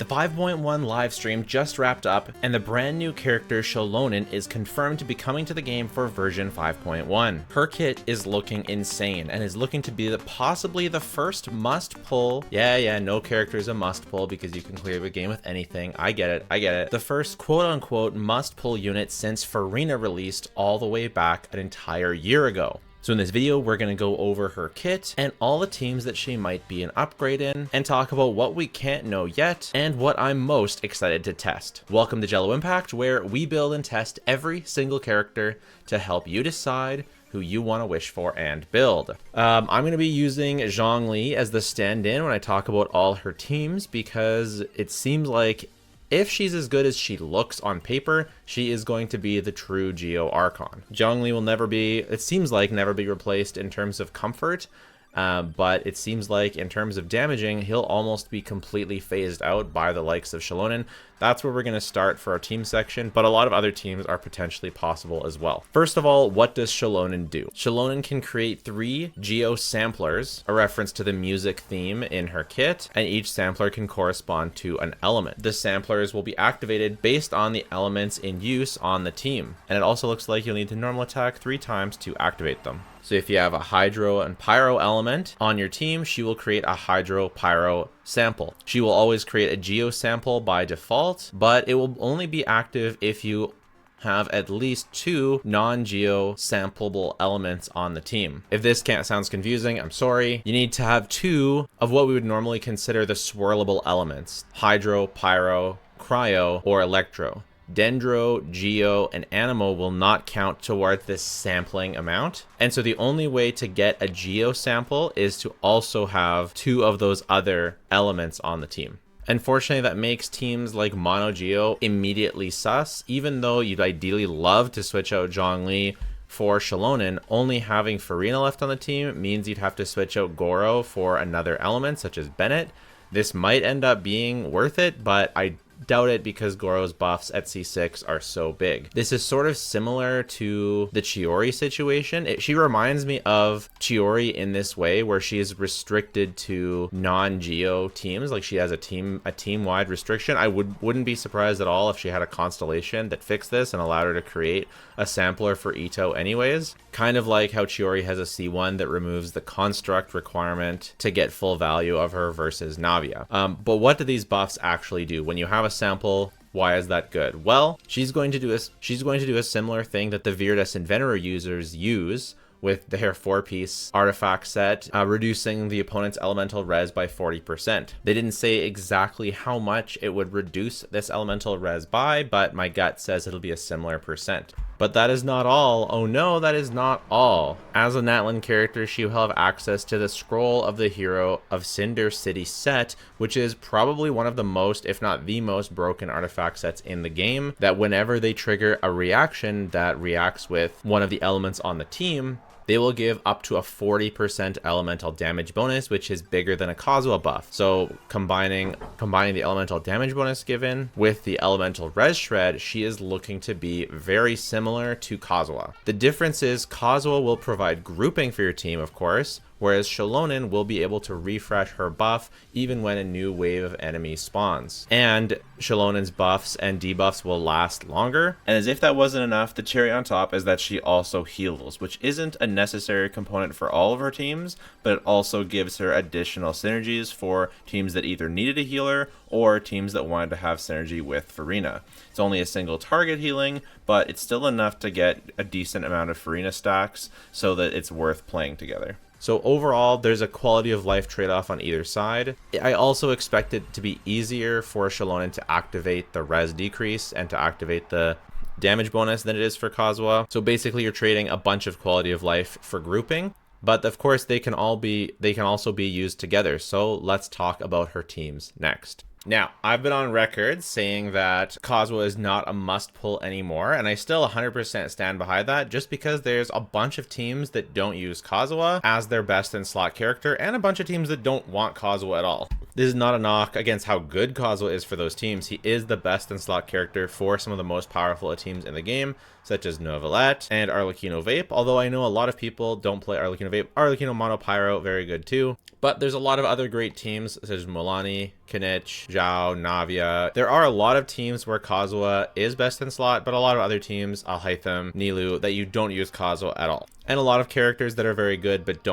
5.1 livestream just wrapped up, and the brand new character Xilonen is confirmed to be coming to the game for version 5.1. Her kit is looking insane and is looking to be possibly the first must pull. Yeah, no character is a must pull because you can clear the game with anything. I get it. The first quote unquote must pull unit since Furina released all the way back an entire year ago. So in this video, we're going to go over her kit and all the teams that she might be an upgrade in, and talk about what we can't know yet and what I'm most excited to test. Welcome to Jello Impact, where we build and test every single character to help you decide who you want to wish for and build. I'm going to be using Zhongli as the stand-in when I talk about all her teams, because it seems like if she's as good as she looks on paper, she is going to be the true Geo Archon. Zhongli will never be replaced in terms of comfort, but it seems like in terms of damaging, he'll almost be completely phased out by the likes of Xilonen. That's where we're going to start for our team section, but a lot of other teams are potentially possible as well. First of all, what does Xilonen do? Xilonen can create 3 Geo samplers, a reference to the music theme in her kit, and each sampler can correspond to an element. The samplers will be activated based on the elements in use on the team, and it also looks like you'll need to normal attack 3 times to activate them. So if you have a Hydro and Pyro element on your team, she will create a Hydro Pyro sample. She will always create a Geo sample by default, but it will only be active if you have at least 2 non-Geo sampleable elements on the team. If this sounds confusing, I'm sorry. You need to have 2 of what we would normally consider the swirlable elements: Hydro, Pyro, Cryo, or Electro. Dendro, Geo, and Animo will not count towards this sampling amount. And so the only way to get a Geo sample is to also have 2 of those other elements on the team. Unfortunately, that makes teams like Mono Geo immediately sus. Even though you'd ideally love to switch out Zhongli for Xilonen, only having Furina left on the team means you'd have to switch out Goro for another element such as Bennett. This might end up being worth it, but I doubt it because Goro's buffs at C6 are so big. This is sort of similar to the Chiori situation. She reminds me of Chiori in this way, where she is restricted to non-Geo teams. Like, she has a team-wide restriction. I wouldn't be surprised at all if she had a constellation that fixed this and allowed her to create a sampler for Ito anyways. Kind of like how Chiori has a C1 that removes the construct requirement to get full value of her versus Navia. But what do these buffs actually do? When you have a sample, why is that good? Well, she's going to do a similar thing that the Viridus and Venerer users use with their 4-piece artifact set, reducing the opponent's elemental res by 40%. They didn't say exactly how much it would reduce this elemental res by, but my gut says it'll be a similar percent. But that is not all. Oh no, that is not all. As a Natlan character, she will have access to the Scroll of the Hero of Cinder City set, which is probably one of the most, if not the most, broken artifact sets in the game, that whenever they trigger a reaction that reacts with one of the elements on the team, they will give up to a 40% elemental damage bonus, which is bigger than a Kazuha buff. So combining the elemental damage bonus given with the elemental res shred, she is looking to be very similar to Kazuha. The difference is Kazuha will provide grouping for your team, of course, whereas Xilonen will be able to refresh her buff even when a new wave of enemies spawns. And Shilonen's buffs and debuffs will last longer. And as if that wasn't enough, the cherry on top is that she also heals, which isn't a necessary component for all of her teams, but it also gives her additional synergies for teams that either needed a healer or teams that wanted to have synergy with Furina. It's only a single target healing, but it's still enough to get a decent amount of Furina stacks so that it's worth playing together. So overall, there's a quality of life trade-off on either side. I also expect it to be easier for Xilonen to activate the res decrease and to activate the damage bonus than it is for Kazuha. So basically, you're trading a bunch of quality of life for grouping. But of course, they can also be used together. So let's talk about her teams next. Now, I've been on record saying that Kazuha is not a must-pull anymore, and I still 100% stand behind that, just because there's a bunch of teams that don't use Kazuha as their best in slot character, and a bunch of teams that don't want Kazuha at all. This is not a knock against how good Kazuha is for those teams. He is the best in slot character for some of the most powerful teams in the game, such as Novelette and Arlecchino Vape, although I know a lot of people don't play Arlecchino Vape. Arlecchino Mono Pyro, very good too. But there's a lot of other great teams, such as Mulani, Kinich, Zhao, Navia. There are a lot of teams where Kazuha is best in slot, but a lot of other teams, Alhaitham, Nilou, that you don't use Kazuha at all. And a lot of characters that are very good but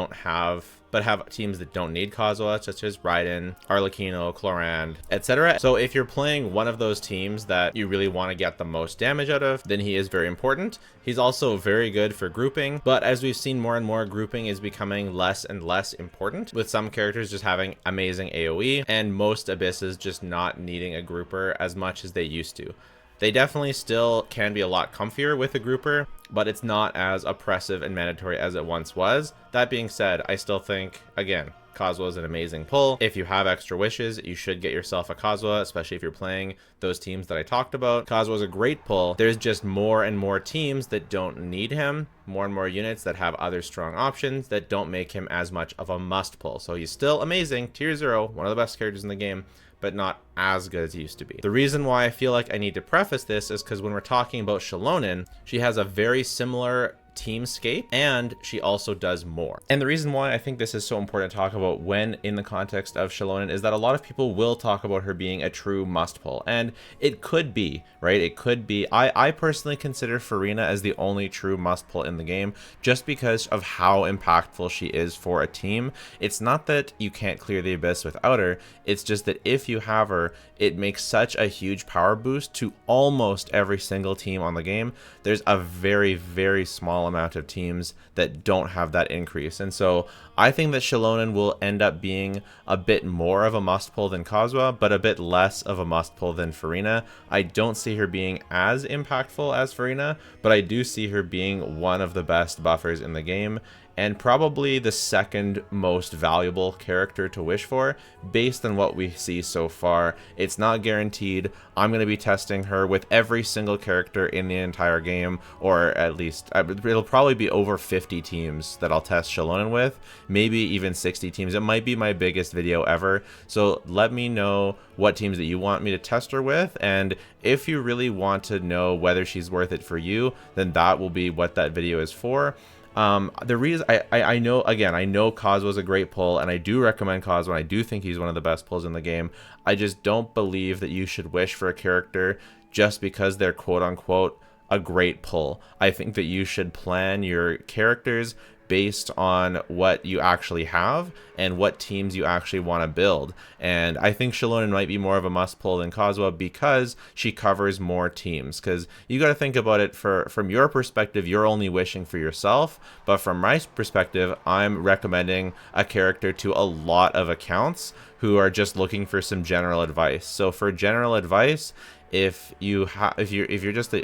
have teams that don't need Kazuha, such as Raiden, Arlecchino, Clorand, etc. So if you're playing one of those teams that you really want to get the most damage out of, then he is very important. He's also very good for grouping, but as we've seen more and more, grouping is becoming less and less important, with some characters just having amazing AoE and most abysses just not needing a grouper as much as they used to. They definitely still can be a lot comfier with a grouper, but it's not as oppressive and mandatory as it once was. That being said, I still think, again, Kazuha is an amazing pull. If you have extra wishes, you should get yourself a Kazuha, especially if you're playing those teams that I talked about. Kazuha is a great pull. There's just more and more teams that don't need him, more and more units that have other strong options that don't make him as much of a must pull. So he's still amazing, tier 0, one of the best characters in the game, but not as good as he used to be. The reason why I feel like I need to preface this is because when we're talking about Xilonen, she has a very similar teamscape, and she also does more. And the reason why I think this is so important to talk about when in the context of Xilonen is that a lot of people will talk about her being a true must pull, and it could be, right? It could be. I personally consider Furina as the only true must pull in the game, just because of how impactful she is for a team. It's not that you can't clear the abyss without her, it's just that if you have her, it makes such a huge power boost to almost every single team on the game. There's a very, very small amount of teams that don't have that increase, and so I think that Xilonen will end up being a bit more of a must pull than Kazuha, but a bit less of a must pull than Furina. I don't see her being as impactful as Furina, but I do see her being one of the best buffers in the game, and probably the second most valuable character to wish for based on what we see so far. It's not guaranteed. I'm going to be testing her with every single character in the entire game, or at least it'll probably be over 50 teams that I'll test Xilonen with, maybe even 60 teams. It might be my biggest video ever, so let me know what teams that you want me to test her with, and if you really want to know whether she's worth it for you, then that will be what that video is for. The reason I know, again, I know Kazuha is a great pull, and I do recommend Kazuha, and I do think he's one of the best pulls in the game. I just don't believe that you should wish for a character just because they're quote unquote a great pull. I think that you should plan your characters based on what you actually have and what teams you actually want to build. And I think Xilonen might be more of a must pull than Kazuha because she covers more teams. Because you got to think about it, from your perspective, you're only wishing for yourself, but from my perspective, I'm recommending a character to a lot of accounts who are just looking for some general advice. So for general advice, if you're just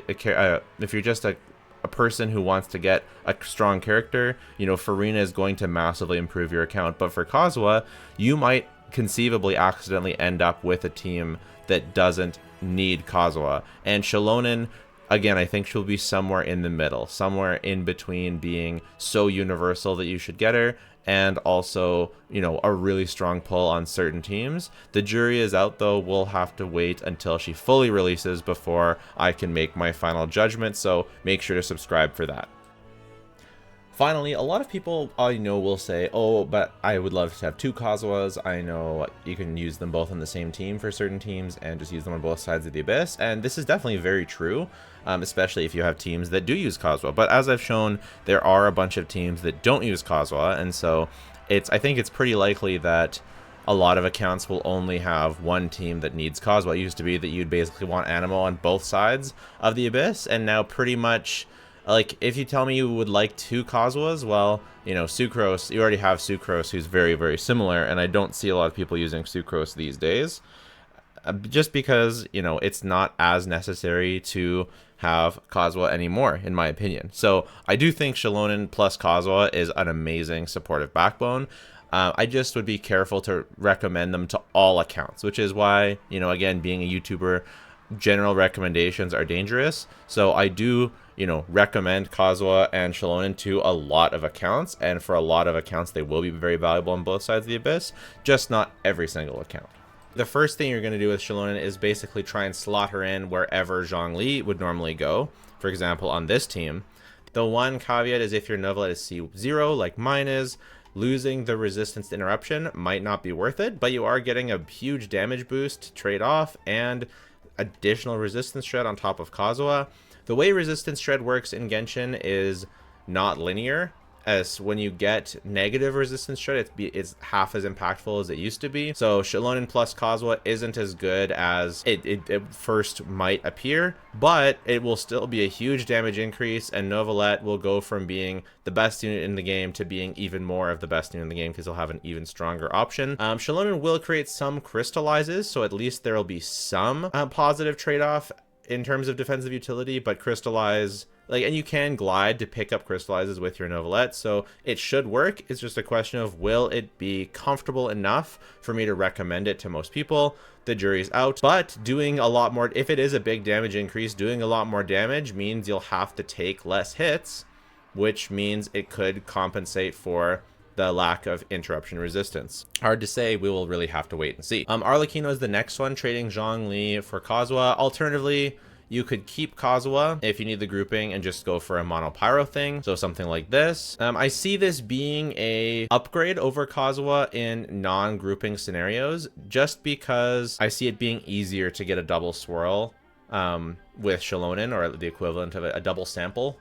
a person who wants to get a strong character, you know, Furina is going to massively improve your account. But for Kazuha, you might conceivably accidentally end up with a team that doesn't need Kazuha. And Xilonen, again, I think she'll be somewhere in the middle, somewhere in between being so universal that you should get her and also, you know, a really strong pull on certain teams. The jury is out, though. We'll have to wait until she fully releases before I can make my final judgment, so make sure to subscribe for that. Finally, a lot of people I know will say, oh, but I would love to have two Kazuhas. I know you can use them both on the same team for certain teams and just use them on both sides of the abyss. And this is definitely very true, especially if you have teams that do use Kazuha. But as I've shown, there are a bunch of teams that don't use Kazuha. And so I think it's pretty likely that a lot of accounts will only have one team that needs Kazuha. It used to be that you'd basically want Animo on both sides of the abyss. And now pretty much, like, if you tell me you would like two Kazuhas, well, you know, Sucrose, you already have Sucrose, who's very, very similar, and I don't see a lot of people using Sucrose these days, just because, you know, it's not as necessary to have Kazuha anymore, in my opinion. So I do think Xilonen plus Kazuha is an amazing supportive backbone. I just would be careful to recommend them to all accounts, which is why, you know, again, being a YouTuber, general recommendations are dangerous. So I do, you know, recommend Kazuha and Xilonen to a lot of accounts, and for a lot of accounts they will be very valuable on both sides of the abyss, just not every single account. The first thing you're going to do with Xilonen is basically try and slot her in wherever Zhongli would normally go. For example, on this team. The one caveat is if your Novelet is C0, like mine is, losing the resistance to interruption might not be worth it, but you are getting a huge damage boost trade off and additional resistance shred on top of Kazuha. The way resistance shred works in Genshin is not linear, as when you get negative resistance shred, it's half as impactful as it used to be. So Xilonen plus Kazuha isn't as good as it first might appear, but it will still be a huge damage increase, and Novelet will go from being the best unit in the game to being even more of the best unit in the game because they'll have an even stronger option. Xilonen will create some crystallizes, so at least there will be some positive trade-off in terms of defensive utility, but crystallize, like, and you can glide to pick up crystallizes with your Novelet, so it should work. It's just a question of, will it be comfortable enough for me to recommend it to most people? The jury's out, but doing a lot more, if it is a big damage increase, doing a lot more damage means you'll have to take less hits, which means it could compensate for the lack of interruption resistance. Hard to say, we will really have to wait and see. Arlecchino is the next one, trading Zhongli for Kazuha. Alternatively, you could keep Kazuha if you need the grouping and just go for a mono pyro thing. So something like this. I see this being a upgrade over Kazuha in non-grouping scenarios, just because I see it being easier to get a double swirl with Xilonen, or the equivalent of a double sample,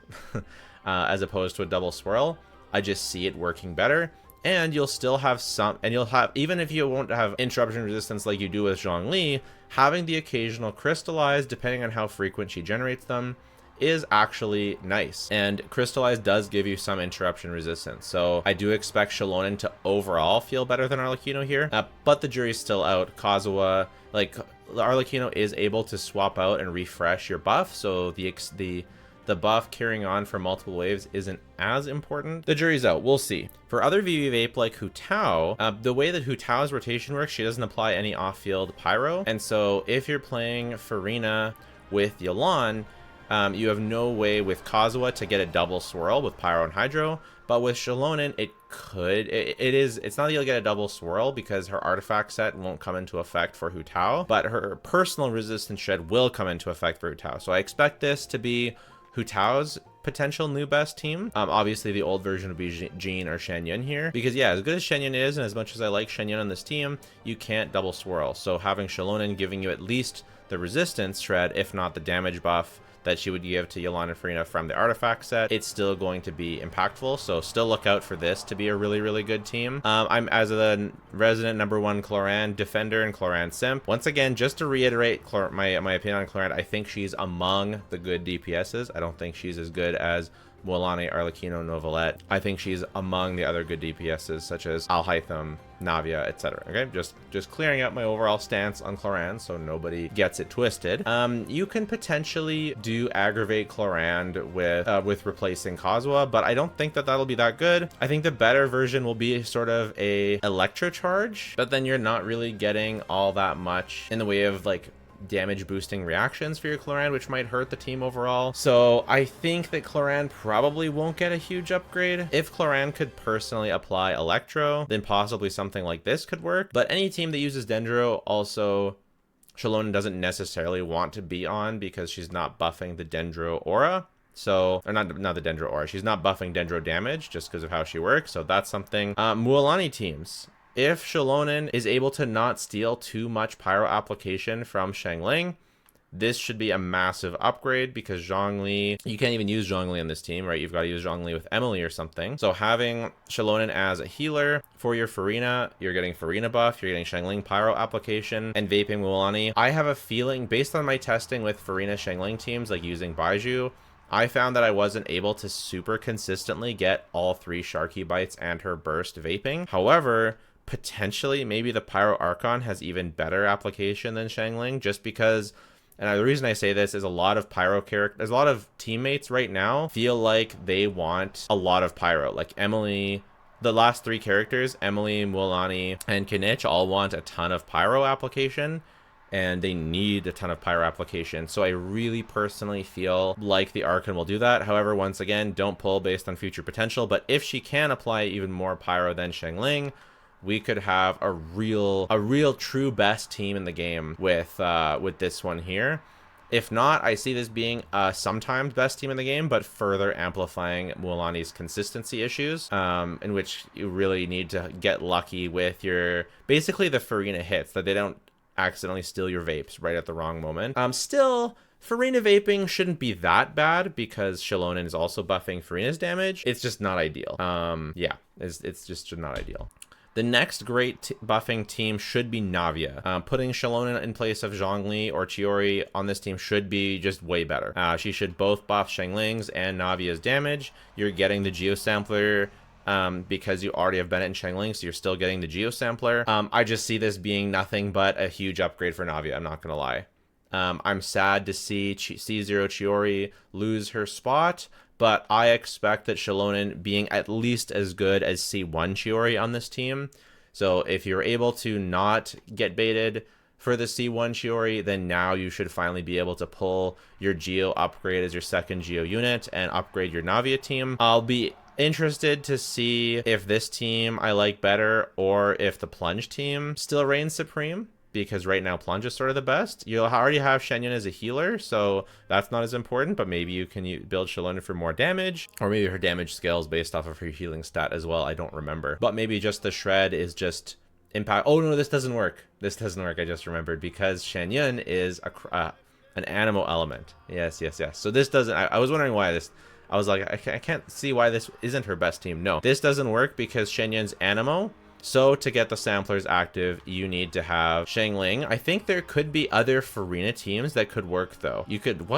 as opposed to a double swirl. I just see it working better, and you'll still have some, and you'll have, even if you won't have interruption resistance like you do with Zhongli, having the occasional crystallize, depending on how frequent she generates them, is actually nice. And crystallize does give you some interruption resistance, so I do expect Xilonen to overall feel better than Arlecchino here, but the jury's still out. Kazuha, like, Arlecchino is able to swap out and refresh your buff, so the buff carrying on for multiple waves isn't as important. The jury's out. We'll see. For other VV Vape like Hu Tao, the way that Hu Tao's rotation works, she doesn't apply any off-field pyro. And so if you're playing Furina with Yelan, you have no way with Kazuha to get a double swirl with pyro and hydro. But with Xilonen, it could. It's not that you'll get a double swirl because her artifact set won't come into effect for Hu Tao, but her personal resistance shred will come into effect for Hu Tao. So I expect this to be Hu Tao's potential new best team. Obviously the old version would be Jean or Shenhe here, because yeah, as good as Shenhe is, and as much as I like Shenhe on this team, you can't double swirl. So having Xilonen giving you at least the resistance shred, if not the damage buff that she would give to Yelan and Furina from the artifact set, it's still going to be impactful. So still look out for this to be a really, really good team. I'm, as the resident #1 Cloran defender and Cloran simp, once again, just to reiterate my opinion on Cloran, I think she's among the good DPSs. I don't think she's as good as Mualani, Arlecchino, Novelet. I think she's among the other good DPSs, such as Alhaitham, Navia, etc. Okay, just clearing up my overall stance on Cloran so nobody gets it twisted. You can potentially do aggravate Cloran with replacing Kazuha, but I don't think that that'll be that good. I think the better version will be sort of a Electro charge, but then you're not really getting all that much in the way of like damage boosting reactions for your Cloran, which might hurt the team overall. So I think that Cloran probably won't get a huge upgrade. If Cloran could personally apply Electro, then possibly something like this could work. But any team that uses Dendro, also Xilonen doesn't necessarily want to be on because she's not buffing the Dendro aura. So, or not the Dendro aura, she's not buffing Dendro damage just because of how she works. So that's something. Mualani teams. If Xilonen is able to not steal too much pyro application from Xiangling, this should be a massive upgrade, because Zhongli, you can't even use Zhongli on this team, right? You've got to use Zhongli with Emily or something. So having Xilonen as a healer for your Furina, you're getting Furina buff, you're getting Xiangling pyro application, and vaping Mualani. I have a feeling, based on my testing with Furina Xiangling teams, like using Baiju, I found that I wasn't able to super consistently get all 3 Sharky bites and her burst vaping. However, potentially maybe the Pyro Archon has even better application than Xiangling, just because, and the reason I say this is a lot of Pyro characters, a lot of teammates right now feel like they want a lot of Pyro. Like Emily, the last 3 characters, Emily, Mualani, and Kinich, all want a ton of Pyro application, and they need a ton of pyro application. So I really personally feel like the Archon will do that. However, once again, don't pull based on future potential, but if she can apply even more pyro than Xiangling, we could have a real true best team in the game with this one here. If not, I see this being sometimes best team in the game, but further amplifying Mualani's consistency issues, in which you really need to get lucky with your, basically the Furina hits, that they don't accidentally steal your vapes right at the wrong moment. Still, Furina vaping shouldn't be that bad because Xilonen is also buffing Furina's damage. It's just not ideal. Yeah, it's just not ideal. The next great buffing team should be Navia. Putting Xilonen in place of Zhongli or Chiori on this team should be just way better. She should both buff Xiangling's and Navia's damage. You're getting the Geo Sampler because you already have Bennett and Xiangling, so you're still getting the Geo Sampler. I just see this being nothing but a huge upgrade for Navia, I'm not gonna lie. I'm sad to see C0 Chiori lose her spot, but I expect that Xilonen being at least as good as C1 Chiori on this team. So if you're able to not get baited for the C1 Chiori, then now you should finally be able to pull your Geo upgrade as your second Geo unit and upgrade your Navia team. I'll be interested to see if this team I like better or if the Plunge team still reigns supreme, because right now Plunge is sort of the best. You'll already have Shenhe as a healer, so that's not as important, but maybe you can build Xilonen for more damage, or maybe her damage scales based off of her healing stat as well, I don't remember. But maybe just the shred is just impact. Oh no, this doesn't work. This doesn't work, I just remembered, because Shenhe is an animal element. Yes. So this doesn't, I was wondering why this, I was like, I can't see why this isn't her best team. No, this doesn't work because Shenye's Animo. So to get the samplers active, you need to have Xiangling. I think there could be other Furina teams that could work though. You could,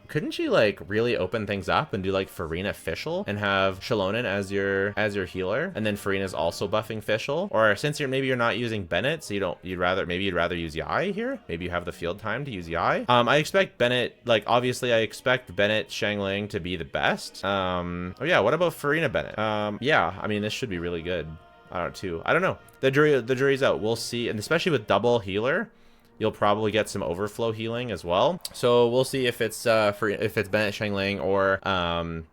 couldn't you like really open things up and do like Furina Fischl and have Xilonen as your healer, and then Furina's also buffing Fischl? Or since maybe you're not using Bennett, so you'd rather use Yai here. Maybe you have the field time to use Yai. I expect Bennett, like obviously I expect Bennett Xiangling to be the best. Oh yeah, what about Furina Bennett? Yeah, I mean this should be really good. I don't know. The jury's out. We'll see. And especially with double healer, you'll probably get some overflow healing as well. So we'll see if it's Bennett Xiangling or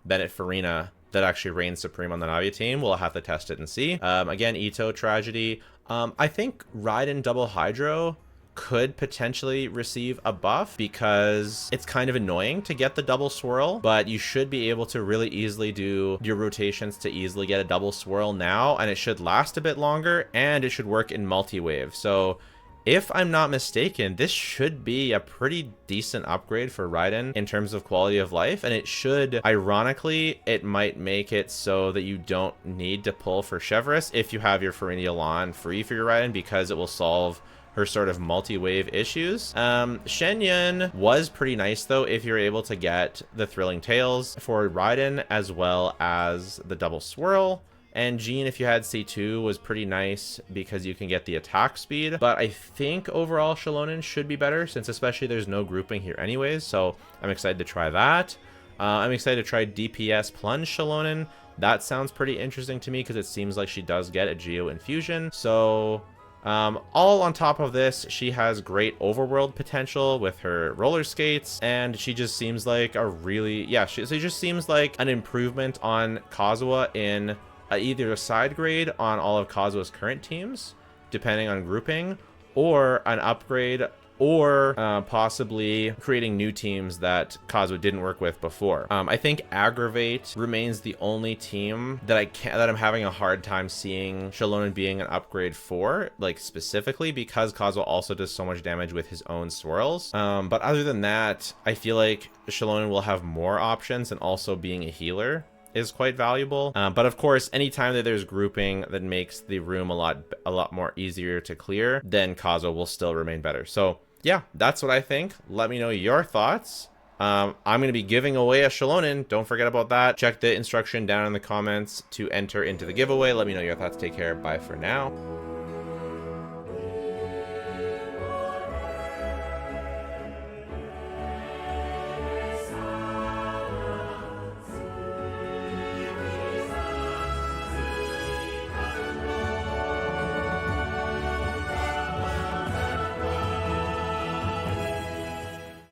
Bennett Furina that actually reigns supreme on the Navia team. We'll have to test it and see. Again, Ito Tragedy. I think Raiden Double Hydro could potentially receive a buff because it's kind of annoying to get the double swirl, but you should be able to really easily do your rotations to easily get a double swirl now, and it should last a bit longer, and it should work in multi-wave. So if I'm not mistaken, this should be a pretty decent upgrade for Raiden in terms of quality of life, and it should, ironically, it might make it so that you don't need to pull for Chevreuse if you have your Furina Elan free for your Raiden, because it will solve her sort of multi-wave issues. Shenhe was pretty nice though if you're able to get the Thrilling Tales for Raiden as well as the double swirl. And Jean, if you had C2, was pretty nice because you can get the attack speed. But I think overall Xilonen should be better, since especially there's no grouping here anyways. So I'm excited to try that. I'm excited to try DPS Plunge Xilonen. That sounds pretty interesting to me because it seems like she does get a Geo Infusion. So all on top of this, she has great overworld potential with her roller skates, and she just seems like a really, yeah, she just seems like an improvement on Kazuha in either a side grade on all of Kazuha's current teams, depending on grouping, or an upgrade, or possibly creating new teams that Kazuha didn't work with before. I think Aggravate remains the only team that I'm having a hard time seeing Xilonen being an upgrade for, like specifically because Kazuha also does so much damage with his own swirls. But other than that, I feel like Xilonen will have more options, and also being a healer is quite valuable. But of course, anytime that there's grouping that makes the room a lot more easier to clear, then Kazuha will still remain better. So yeah, that's what I think. Let me know your thoughts. I'm going to be giving away a Xilonen. Don't forget about that. Check the instruction down in the comments to enter into the giveaway. Let me know your thoughts. Take care. Bye for now.